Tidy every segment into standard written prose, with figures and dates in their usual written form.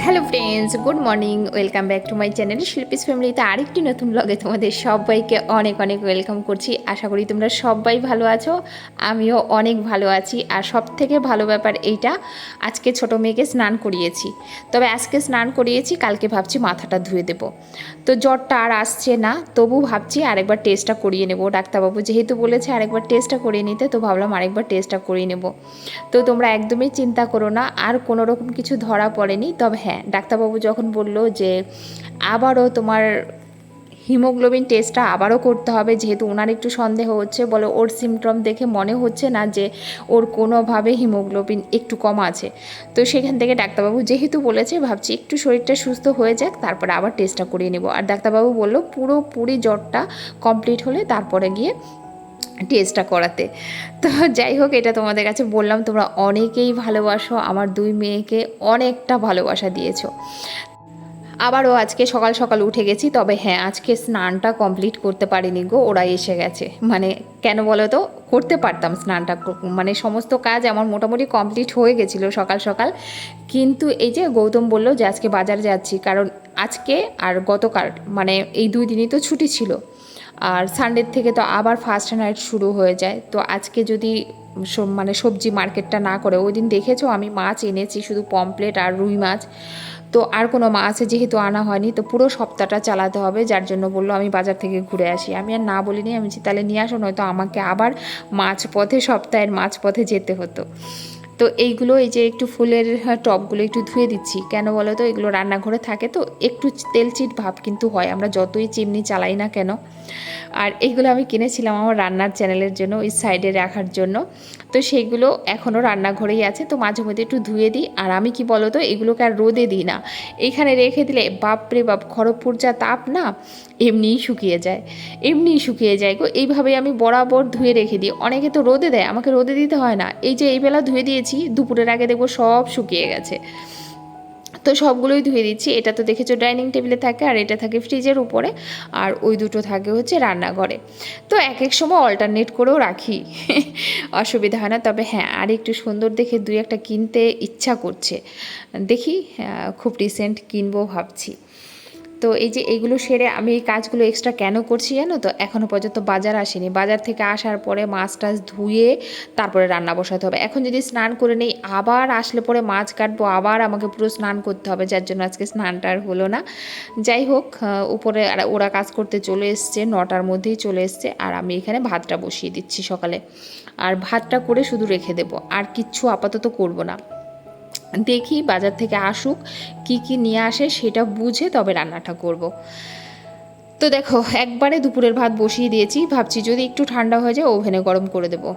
Hello friends, good morning. Welcome back to my channel Shilpi's ফ্যামিলিতে আরেকটি নতুন ব্লগে তোমাদের সবাইকে অনেক অনেক ওয়েলকাম করছি। আশা করি তোমরা সবাই ভালো আছো, আমিও অনেক ভালো আছি। আর সব থেকে ভালো ব্যাপার এইটা, আজকে ছোটো মেয়েকে স্নান করিয়েছি। তবে আজকে স্নান করিয়েছি, কালকে ভাবছি মাথাটা ধুয়ে দেবো। তো জ্বরটা আর আসছে না, তবু ভাবছি আরেকবার টেস্টটা করিয়ে নেবো। ডাক্তারবাবু যেহেতু বলেছে আরেকবার টেস্টটা করিয়ে নিতে, তো ভাবলাম আরেকবার টেস্টটা করিয়ে নেবো। তো তোমরা একদমই চিন্তা করো না, আর কোনো রকম কিছু ধরা পড়েনি। তবে হ্যাঁ, ডাক্তারবাবু যখন বললো যে আবারও তোমার হিমোগ্লোবিন টেস্টটা আবারও করতে হবে, যেহেতু ওনার একটু সন্দেহ হচ্ছে, বলে ওর সিমটম দেখে মনে হচ্ছে না যে ওর কোনোভাবে হিমোগ্লোবিন একটু কম আছে। তো সেখান থেকে ডাক্তারবাবু যেহেতু বলেছে, ভাবছি একটু শরীরটা সুস্থ হয়ে যাক, তারপরে আবার টেস্টটা করিয়ে নেব। আর ডাক্তারবাবু বললো পুরোপুরি জ্বরটা কমপ্লিট হলে তারপরে গিয়ে টেস্টটা করাতে। তো যাই হোক, এটা তোমাদের কাছে বললাম। তোমরা অনেকেই ভালোবাসো, আমার দুই মেয়েকে অনেকটা ভালোবাসা দিয়েছো। আবারও আজকে সকাল সকাল উঠে গেছি, তবে হ্যাঁ, আজকে স্নানটা কমপ্লিট করতে পারিনি গো, ওরা এসে গেছে। মানে কেন বলো তো, করতে পারতাম স্নানটা, মানে সমস্ত কাজ আমার মোটামুটি কমপ্লিট হয়ে গেছিলো সকাল সকাল। কিন্তু এই যে গৌতম বললো যে আজকে বাজার যাচ্ছি, কারণ আজকে আর গতকাল মানে এই 2 দিনই তো ছুটি ছিল। আর সানডের থেকে তো আবার ফার্স্ট নাইট শুরু হয়ে যায়। তো আজকে যদি মানে সবজি মার্কেটটা না করে, ওই দিন দেখেছো আমি মাছ এনেছি শুধু পমপ্লেট আর রুই মাছ। তো আর কোনো মাছ যেহেতু আনা হয়নি, তো পুরো সপ্তাহটা চালাতে হবে, যার জন্য বললো আমি বাজার থেকে ঘুরে আসি। আমি আর না বলিনি, আমি তাহলে নিয়ে আসো, নয়তো আমাকে আবার মাঝপথে, সপ্তাহের মাঝপথে যেতে হতো। তো এইগুলো, এই যে একটু ফুলের টবগুলো একটু ধুয়ে দিচ্ছি। কেন বলো তো, এগুলো রান্নাঘরে থাকে তো একটু তেলচিট ভাব কিন্তু হয়, আমরা যতই চিমনি চালাই না কেন। আর এইগুলো আমি কিনেছিলাম আমার রান্নার চ্যানেলের জন্য, ওই সাইডে রাখার জন্য। তো সেইগুলো এখনও রান্নাঘরেই আছে, তো মাঝে মধ্যে একটু ধুয়ে দিই। আর আমি কি বলো তো, এগুলোকে আর রোদে দিই না, এইখানে রেখে দিলে বাপরে বাপ, খড়গপুর যা তাপ না, এমনিই শুকিয়ে যায়, এমনিই শুকিয়ে যায় গো। এইভাবেই আমি বরাবর ধুয়ে রেখে দিই। অনেকে তো রোদে দেয়, আমাকে রোদে দিতে হয় না। এই যে এই বেলা ধুয়ে দিয়েছি, দুপুরের আগে দেখবো সব শুকিয়ে গেছে। তো সবগুলোই ধুয়ে দিচ্ছি। এটা তো দেখেছো ডাইনিং টেবিলে থাকে, আর এটা থাকে ফ্রিজের উপরে, আর ওই দুটো থাকে হচ্ছে রান্নাঘরে। তো এক এক সময় অল্টারনেট করেও রাখি, অসুবিধা হয় না। তবে হ্যাঁ, আর একটু সুন্দর দেখে দুই একটা কিনতে ইচ্ছা করছে, দেখি খুব রিসেন্ট কিনবো ভাবছি। তো এই যে এইগুলো সেরে আমি এই কাজগুলো এক্সট্রা কেন করছি জানো তো, এখনও পর্যন্ত বাজার আসেনি। বাজার থেকে আসার পরে মাছ টাছ ধুয়ে তারপরে রান্না বসাতে হবে। এখন যদি স্নান করে নেই, আবার আসলে পরে মাছ কাটবো, আবার আমাকে পুরো স্নান করতে হবে, যার জন্য আজকে স্নানটা আর হলো না। যাই হোক, উপরে ওরা কাজ করতে চলে এসছে, 9টার মধ্যেই চলে এসছে। আর আমি এখানে ভাতটা বসিয়ে দিচ্ছি সকালে, আর ভাতটা করে শুধু রেখে দেবো, আর কিচ্ছু আপাতত করব না। দেখি বাজার থেকে আসুক, কি কি নিয়ে আসে সেটা বুঝে তবে রান্নাটা করব। তো দেখো, একবারে দুপুরের ভাত বসিয়ে দিয়েছি, ভাবছি যদি একটু ঠান্ডা হয়ে যায় ওভেনে গরম করে দেবো।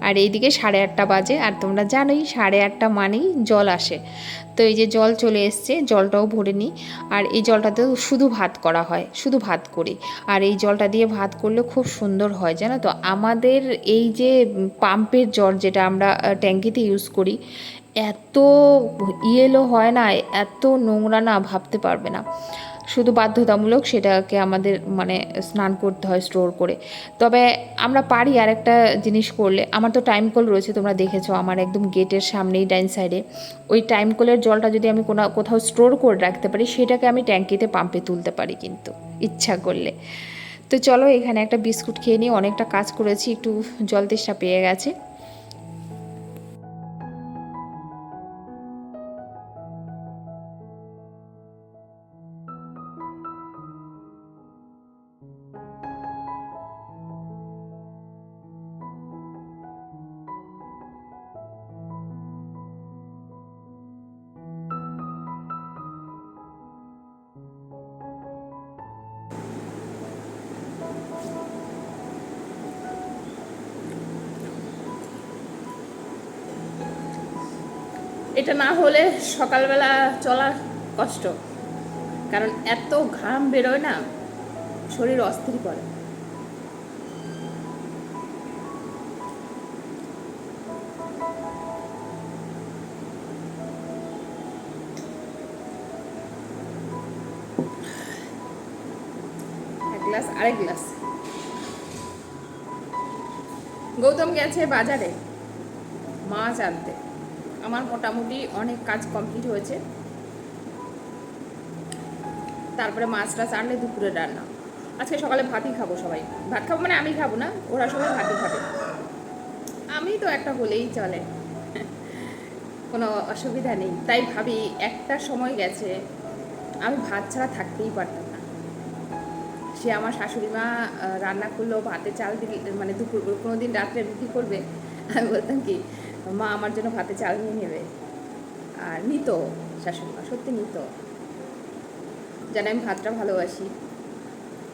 আর এইদিকে 8:30 বাজে, আর তোমরা জানোই 8:30 মানেই জল আসে। তো এই যে জল চলে এসছে, জলটাও ভরে নিই। আর এই জলটাতেও শুধু ভাত করা হয়, শুধু ভাত করি। আর এই জলটা দিয়ে ভাত করলে খুব সুন্দর হয়, জানো তো। আমাদের এই যে পাম্পের জল যেটা আমরা ট্যাঙ্কিতে ইউজ করি, এত ইয়েলো হয় না, এত নোংরা না, ভাবতে পারবে না। শুধু বাধ্যতামূলক সেটাকে আমাদের মানে স্নান করতে হয় স্টোর করে। তবে আমরা পারি আর একটা জিনিস করলে, আমার তো টাইম কল রয়েছে, তোমরা দেখেছো আমার একদম গেটের সামনেই ডাইন সাইডে। ওই টাইম কলের জলটা যদি আমি কোথাও স্টোর করে রাখতে পারি, সেটাকে আমি ট্যাঙ্কিতে পাম্পে তুলতে পারি কিন্তু, ইচ্ছা করলে। তো চলো, এখানে একটা বিস্কুট খেয়ে নিই, অনেকটা কাজ করেছি, একটু জল তেষ্টা পেয়ে গেছে। এটা না হলে সকালবেলা চলা কষ্ট, কারণ এত ঘাম বেরোয় না, শরীর অস্থির করে। এক গ্লাস, আরেক গ্লাস। গৌতম গেছে বাজারে মাছ আনতে। আমার মোটামুটি অনেক কাজ কমপ্লিট হয়েছে। তারপরে মাছ টাছ আনলে দুপুরে রান্না। আজকে সকালে ভাতই খাবো সবাই। ভাত খাবো মানে আমি খাবো না, ওরা সবাই ভাতই খাবে। আমি তো একটা হলেই চলে, কোনো অসুবিধা নেই। তাই ভাবি একটা সময় গেছে আমি ভাত ছাড়া থাকতেই পারতাম না। সে আমার শাশুড়ি মা রান্না করলেও ভাতে চাল দিলে, মানে দুপুর কোনো দিন রাত্রে রুটি করবে, আমি বলতাম কি মা আমার জন্য ভাতে চাল নিয়ে নেবে। আর নিত, শাশুড়ি মা সত্যি নিত, জানে আমি ভাতটা ভালোবাসি।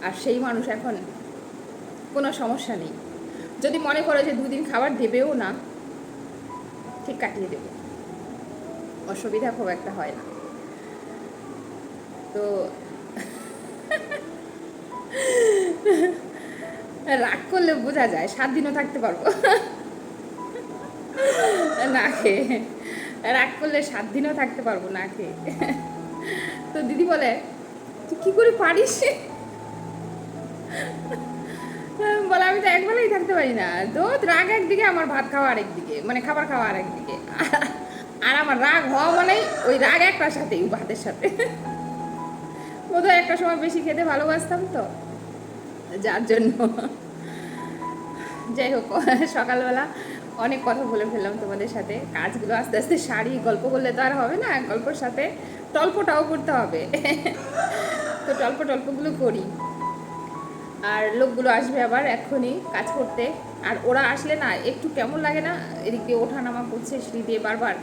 আর সেই মানুষ এখন কোনো সমস্যা নেই, যদি মনে করো যে দুদিন খাবার দেবেও না, ঠিক কাটিয়ে দেবে, অসুবিধা খুব একটা হয় না। তো রাগ করলে বোঝা যায়, 7 দিনও থাকতে পারবো না খেয়ে। রাগ করলে 7 দিনও থাকতে পারবো না খেয়ে। তো দিদি বলে তুই কী করে পারিস, বলে আমি তো একবেলাই থাকতে পারি না। তো রাগ একদিকে, আমার ভাত খাওয়া আরেকদিকে, মানে খাবার খাওয়া আরেকদিকে। আর আমার রাগ হওয়া মানেই ওই রাগ একটার সাথেই, ভাতের সাথে। বোধহয় একটা সময় বেশি খেতে ভালোবাসতাম তো, যার জন্য। যাই হোক, সকালবেলা অনেক কথা বলে ফেললাম তোমাদের সাথে। কাজগুলো আস্তে আস্তে সারি, গল্প করলে তো আর হবে না, গল্পের সাথে টল্পটাও করতে হবে। তো টল্পগুলো করি। আর লোকগুলো আসবে আবার এক্ষুনি কাজ করতে। আর ওরা আসলে না একটু কেমন লাগে না, এদিক দিয়ে ওঠা নামা করছে সিঁড়ি দিয়ে বারবার।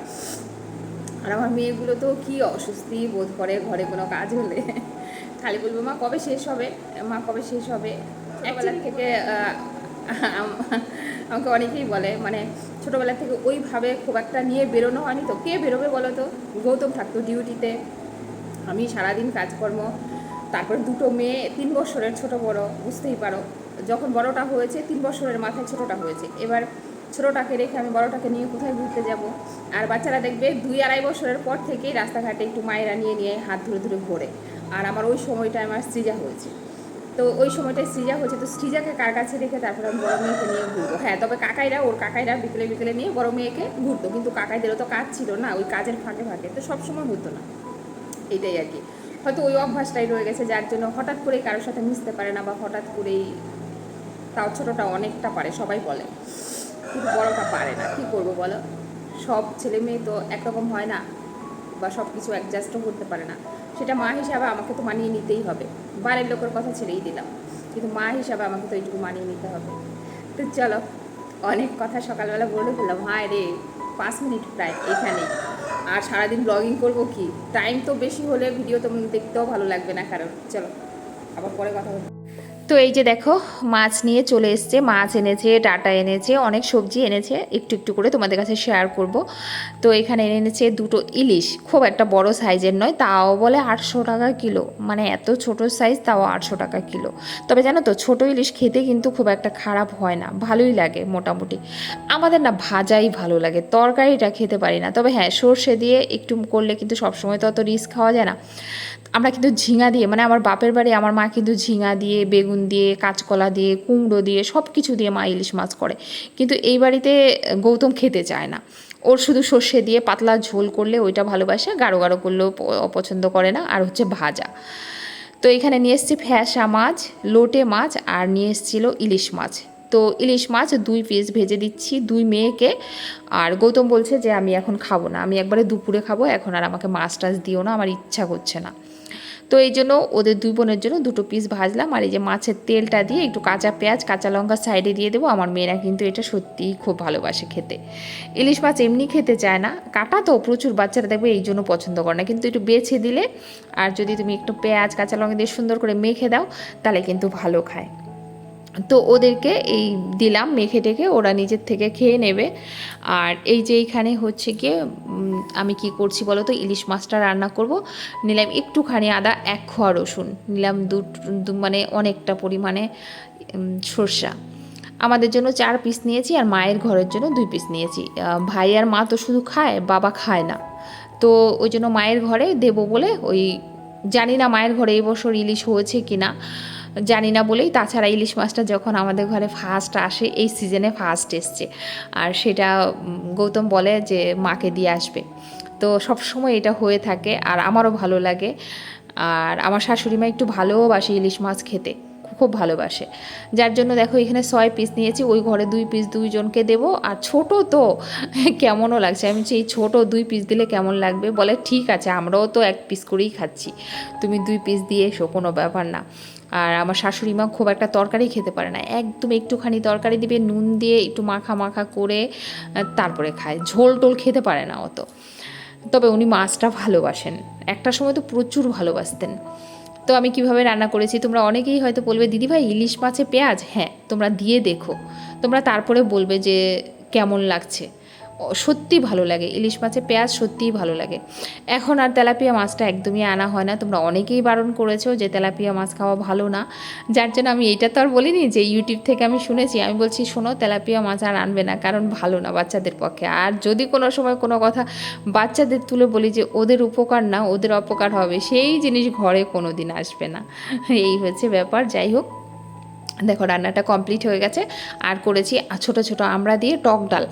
আর আমার মেয়েগুলো তো কি অস্বস্তি বোধ করে ঘরে কোনো কাজ হলে, খালি বলবো মা কবে শেষ হবে, মা কবে শেষ হবে। ছোটোবেলা থেকে আমাকে অনেকেই বলে, মানে ছোটোবেলা থেকে ওইভাবে খুব একটা নিয়ে বেরোনো হয়নি। তো কে বেরোবে বলো তো? গৌতম থাকতো ডিউটিতে, আমি সারাদিন কাজকর্ম, তারপরে দুটো মেয়ে, 3 বছরের ছোট বড়, বুঝতেই পারো। যখন বড়টা হয়েছে 3 বছরের মাথায় ছোটোটা হয়েছে, এবার ছোটোটাকে রেখে আমি বড়টাকে নিয়ে কোথায় ঘুরতে যাব? আর বাচ্চারা দেখবে 2-2.5 বছরের পর থেকেই রাস্তাঘাটে একটু মায়েরা নিয়ে নিয়ে হাত ধরে ধরে ঘোরে। আর আমার ওই সময়টায় আমার সৃজা হয়েছে, তো ওই সময়টায় সৃজা হয়েছে, তো সৃজাকে কার কাছে রেখে তারপরে আমি বড় মেয়েকে নিয়ে ঘুরবো। হ্যাঁ, তবে ওর কাকাইরা বিকেলে বিকেলে নিয়ে বড় মেয়েকে ঘুরতো, কিন্তু কাকাইদেরও তো কাজ ছিল না, ওই কাজের ফাঁকে ফাঁকে তো সবসময় হতো না। এটাই আর কি, হয়তো ওই অভ্যাসটাই রয়ে গেছে, যার জন্য হঠাৎ করে কারোর সাথে মিশতে পারে না, বা হঠাৎ করেই, তাও ছোটোটা অনেকটা পারে সবাই বলে, কিন্তু বড়টা পারে না। কী করবো বলো, সব ছেলে মেয়ে তো একরকম হয় না, বা সব কিছু অ্যাডজাস্টও করতে পারে না। সেটা মা হিসাবে আমাকে তো মানিয়ে নিতেই হবে। বাড়ির লোকের কথা ছেড়েই দিলাম, কিন্তু মা হিসাবে আমাকে তো এইটুকু মানিয়ে নিতে হবে। তো চলো, অনেক কথা সকালবেলা বলে ফেললাম। হায় রে, 5 মিনিট প্রায় এখানে। আর সারাদিন ব্লগিং করবো কি, টাইম তো বেশি হলে ভিডিও তো দেখতেও ভালো লাগবে না কারণ। চলো আবার পরে কথা বলবো। তো এই যে দেখো, মাছ নিয়ে চলে এসছে, মাছ এনেছে, ডাটা এনেছে, অনেক সবজি এনেছে, একটু একটু করে তোমাদের কাছে শেয়ার করব। তো এখানে এনেছে 2টো ইলিশ, খুব একটা বড় সাইজের নয়, তাও বলে 800 টাকা কিলো, মানে এত ছোট সাইজ তাও 800 টাকা কিলো। তবে জানো তো, ছোটো ইলিশ খেতে কিন্তু খুব একটা খারাপ হয় না, ভালোই লাগে মোটামুটি। আমাদের না ভাজাই ভালো লাগে, তরকারিটা খেতে পারি না। তবে হ্যাঁ, সর্ষে দিয়ে একটু করলে কিন্তু সবসময় তো অত রিস্ক খাওয়া যায় না। আমরা কিন্তু ঝিঙা দিয়ে, মানে আমার বাপের বাড়ি আমার মা কিন্তু ঝিঙা দিয়ে, বেগুন দিয়ে, কাঁচকলা দিয়ে, কুমড়ো দিয়ে, সব কিছু দিয়ে মা ইলিশ মাছ করে। কিন্তু এই বাড়িতে গৌতম খেতে চায় না, ওর শুধু সর্ষে দিয়ে পাতলা ঝোল করলে ওইটা ভালোবাসে, গাঢ় গাঢ় করলেও অপছন্দ করে না, আর হচ্ছে ভাজা। তো এখানে নিয়ে এসেছি ফ্যাসা মাছ, লোটে মাছ, আর নিয়ে এসেছিলো ইলিশ মাছ। তো ইলিশ মাছ 2 পিস ভেজে দিচ্ছি 2 মেয়েকে। আর গৌতম বলছে যে আমি এখন খাবো না, আমি একবারে দুপুরে খাবো, এখন আর আমাকে মাছ টাছ দিও না, আমার ইচ্ছা করছে না। তো এই জন্য ওদের 2 বোনের জন্য 2টো পিস ভাজলাম। আর এই যে মাছের তেলটা দিয়ে একটু কাঁচা পেঁয়াজ, কাঁচা লঙ্কা সাইডে দিয়ে দেবো। আমার মেয়েরা কিন্তু এটা সত্যিই খুব ভালোবাসে খেতে। ইলিশ মাছ এমনি খেতে চায় না, কাটা তো প্রচুর, বাচ্চারা দেখবে এই জন্য পছন্দ করে না, কিন্তু একটু বেছে দিলে, আর যদি তুমি একটু পেঁয়াজ কাঁচা লঙ্কা দিয়ে সুন্দর করে মেখে দাও, তাহলে কিন্তু ভালো খায়। তো ওদেরকে এই দিলাম মেখে টেখে, ওরা নিজের থেকে খেয়ে নেবে। আর এই যে এইখানে হচ্ছে গিয়ে আমি কি করছি বলো তো, ইলিশ মাছটা রান্না করব। নিলাম একটুখানি আদা, 1 কোয়া রসুন, নিলাম মানে অনেকটা পরিমাণে সর্ষা। আমাদের জন্য 4 পিস নিয়েছি, আর মায়ের ঘরের জন্য 2 পিস নিয়েছি। ভাই আর মা তো শুধু খায়, বাবা খায় না, তো ওই জন্য মায়ের ঘরে দেবো বলে, ওই জানি না মায়ের ঘরে এই বছর ইলিশ হয়েছে কি না, জানি না বলেই। তাছাড়া ইলিশ মাছটা যখন আমাদের ঘরে ফার্স্ট আসে, এই সিজনে ফার্স্ট এসছে, আর সেটা গৌতম বলে যে মাকে দিয়ে আসবে। তো সব সময় এটা হয়ে থাকে, আর আমারও ভালো লাগে। আর আমার শাশুড়ি মা একটু ভালোবাসে ইলিশ মাছ খেতে, খুব ভালোবাসে, যার জন্য দেখো এখানে 6 পিস নিয়েছি, ওই ঘরে 2 পিস দুইজনকে দেবো। আর ছোট তো কেমনও লাগছে, আমি এই ছোট 2 পিস দিলে কেমন লাগবে, বলে ঠিক আছে আমরাও তো 1 পিস করেই খাচ্ছি, তুমি 2 পিস দিয়ে এসো, কোনো ব্যাপার না। আর আমার শাশুড়ি মা খুব একটা তরকারি খেতে পারে না, একদম একটুখানি তরকারি দিবে নুন দিয়ে একটু মাখা মাখা করে তারপরে খায়, ঝোল টোল খেতে পারে না অত। তবে উনি মাছটা ভালোবাসেন, একটা সময় তো প্রচুর ভালোবাসতেন। তো আমি কিভাবে রান্না করেছি তোমরা অনেকেই হয়তো বলবে দিদিভাই ইলিশ মাছে পেঁয়াজ, হ্যাঁ তোমরা দিয়ে দেখো, তোমরা তারপরে বলবে যে কেমন লাগছে। সত্যি ভালো লাগে, ইলিশ মাছে পেঁয়াজ সত্যিই ভালো লাগে। এখন আর তেলাপিয়া মাছটা একদমই আনা হয় না, তোমরা অনেকেই বারণ করেছো যে তেলাপিয়া মাছ খাওয়া ভালো না, যার জন্য আমি এইটা তো আর বলিনি যে ইউটিউব থেকে আমি শুনেছি, আমি বলছি শোনো তেলাপিয়া মাছ আর আনবে না, কারণ ভালো না বাচ্চাদের পক্ষে। আর যদি কোনো সময় কোনো কথা বাচ্চাদের তুলে বলি যে ওদের উপকার না ওদের অপকার হবে, সেই জিনিস ঘরে কোনো দিন আসবে না, এই হচ্ছে ব্যাপার। যাই হোক, দেখো রান্নাটা কমপ্লিট হয়ে গেছে। আর করেছি ছোট ছোট আমড়া দিয়ে টক ডাল।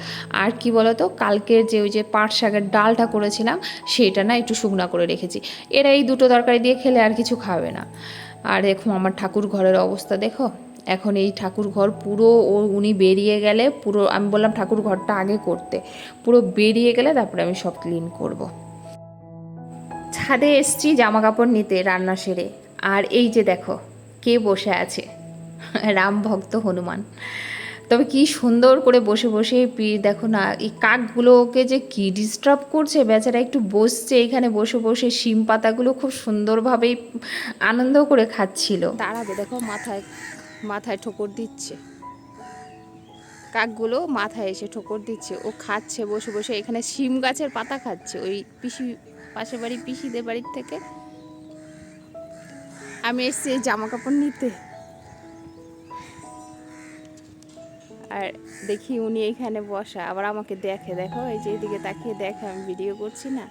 আর কি বলো তো, কালকের যে ওই যে পাট শাকের ডালটা করেছিলাম সেটা না একটু শুকনা করে রেখেছি, এরা এই দুটো তরকারি দিয়ে খেলে আর কিছু খাবে না। আর দেখো আমার ঠাকুর ঘরের অবস্থা দেখো, এখন এই ঠাকুর ঘর পুরো উনি বেরিয়ে গেলে পুরো, আমি বললাম ঠাকুর ঘরটা আগে করতে, পুরো বেরিয়ে গেলে তারপরে আমি সব ক্লিন করব। ছাদে এসছি জামা কাপড় নিতে রান্না সেরে, আর এই যে দেখো কে বসে আছে, রাম ভক্ত হনুমান। তবে কি সুন্দর করে বসে বসে দেখো না, এই কাকগুলোকে যে কি ডিস্টার্ব করছে, বেচারা একটু বসছে এখানে বসে বসে, শিম পাতাগুলো খুব সুন্দরভাবেই আনন্দ করে খাচ্ছিল। তারাবে দেখো মাথায় মাথায় ঠোকর দিচ্ছে, কাকগুলো মাথায় এসে ঠোকর দিচ্ছে, ও খাচ্ছে বসে বসে এখানে শিম গাছের পাতা খাচ্ছে, ওই পিসি পাশের বাড়ি পিসিদের বাড়ির থেকে। আমি এসছি জামা কাপড় নিতে, আর দেখি উনি এইখানে বসা, আবার আমাকে দেখে, দেখো এই যে এইদিকে তাকিয়ে দেখে আমি ভিডিও করছি না।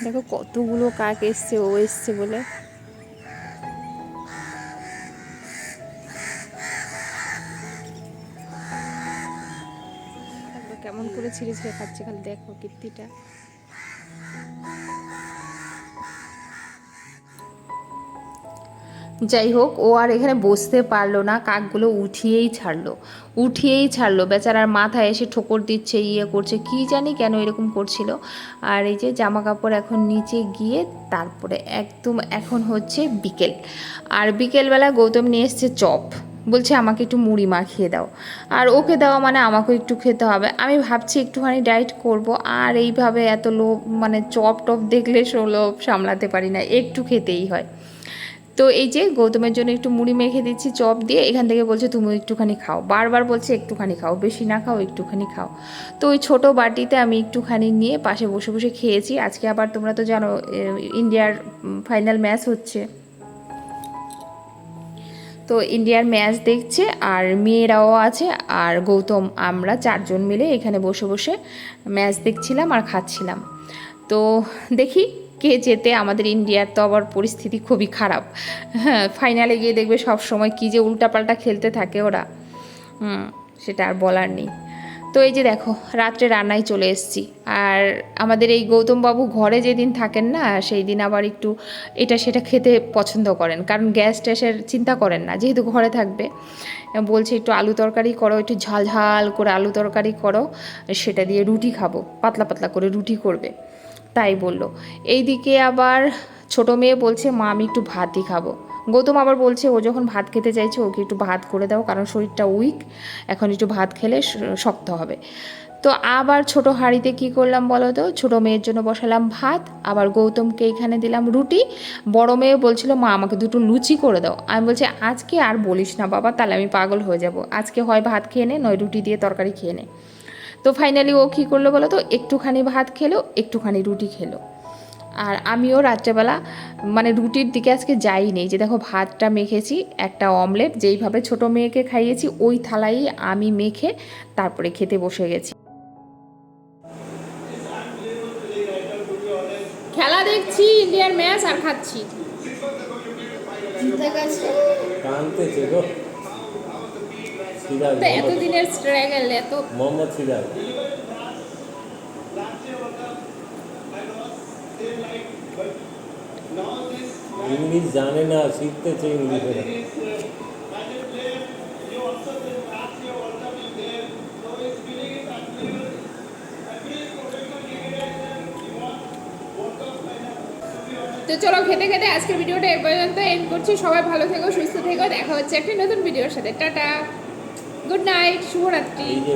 দেখো কতগুলো কাক এসছে ও এসছে বলে। কেমন করে ছিঁড়ে ছিঁড়ে খাচ্ছে, খালি দেখো কীর্তিটা। যাই হোক, ও আর এখানে বসতে পারলো না, কাকগুলো উঠিয়েই ছাড়লো, বেচারার মাথায় এসে ঠোকর দিচ্ছে, ইয়ে করছে, কি জানি কেন এরকম করছিল। আর এই যে জামা কাপড় এখন নিচে গিয়ে তারপরে একদম এখন হচ্ছে বিকেল, আর বিকেলবেলা গৌতম নিয়ে এসছে চপ, বলছে আমাকে একটু মুড়ি মাখিয়ে দাও, আর ওকে দেওয়া মানে আমাকেও একটু খেতে হবে। আমি ভাবছি একটুখানি ডায়েট করব, আর এইভাবে এত লোভ মানে চপ টপ দেখলে লোভ সামলাতে পারি না, একটু খেতেই হয়। তো এই যে গৌতমের জন্য একটু মুড়ি মেখে দিচ্ছি চপ দিয়ে, এখান থেকে বলছে তুমি একটুখানি খাও, বারবার বলছে একটুখানি খাও, বেশি না খাও একটুখানি খাও। তো ওই ছোটো বাটিতে আমি একটুখানি নিয়ে পাশে বসে বসে খেয়েছি। আজকে আবার তোমরা তো জানো ইন্ডিয়ার ফাইনাল ম্যাচ হচ্ছে, তো ইন্ডিয়ার ম্যাচ দেখছে, আর মেয়েরাও আছে, আর গৌতম, আমরা 4 জন মিলে এখানে বসে বসে ম্যাচ দেখছিলাম আর খাচ্ছিলাম। তো দেখি কে জেতে, আমাদের ইন্ডিয়ার তো আবার পরিস্থিতি খুবই খারাপ, হ্যাঁ ফাইনালে গিয়ে দেখবে সব সময় কী যে উল্টাপাল্টা খেলতে থাকে ওরা, সেটা আর বলার নেই। তো এই যে দেখো রাত্রে রান্নায় চলে এসেছি, আর আমাদের এই গৌতমবাবু ঘরে যেদিন থাকেন না সেই দিন আবার একটু এটা সেটা খেতে পছন্দ করেন, কারণ গ্যাস ট্যাসের চিন্তা করেন না, যেহেতু ঘরে থাকবে। বলছে একটু আলু তরকারি করো, একটু ঝাল ঝাল করে আলু তরকারি করো, সেটা দিয়ে রুটি খাবো, পাতলা পাতলা করে রুটি করবে, তাই বললো। এইদিকে আবার ছোটো মেয়ে বলছে মা আমি একটু ভাতই খাবো। গৌতম আবার বলছে ও যখন ভাত খেতে চাইছে ওকে একটু ভাত করে দাও, কারণ শরীরটা উইক, এখন একটু ভাত খেলে শক্ত হবে। তো আবার ছোট হাঁড়িতে কি করলাম বলো তো, ছোটো মেয়ের জন্য বসালাম ভাত, আবার গৌতমকে এখানে দিলাম রুটি। বড় মেয়ে বলছিল মা আমাকে 2টো লুচি করে দাও, আমি বলছি আজকে আর বলিস না বাবা, তাহলে আমি পাগল হয়ে যাব, আজকে হয় ভাত খেয়ে নে নয় রুটি দিয়ে তরকারি খেয়ে নে। তো ফাইনালি ও কী করলো বলো তো, একটুখানি ভাত খেলো একটুখানি রুটি খেলো। আর আমিও রাত্রেবেলা মানে রুটির দিকে আজকে যাইনি, যে দেখো ভাতটা মেখেছি, একটা অমলেট যেইভাবে ছোটো মেয়েকে খাইয়েছি ওই থালাই আমি মেখে তারপরে খেতে বসে গেছি। খেলা দেখছি ইন্ডিয়ার ম্যাচ আর খাচ্ছি। এতদিনের স্ট্রাগল, এত মোহাম্মদ সিরাজ ইংলিশ জানে না, শিখতেছে ইংলিশ এরা। তো চলো খেতে খেতে আজকের ভিডিওটা এ পর্যন্ত এন্ড করছি। সবাই ভালো থেকো, সুস্থ থেকো, দেখা হচ্ছে একটি নতুন ভিডিওর সাথে। টাটা, গুড নাইট, শুভরাত্রি। এই যে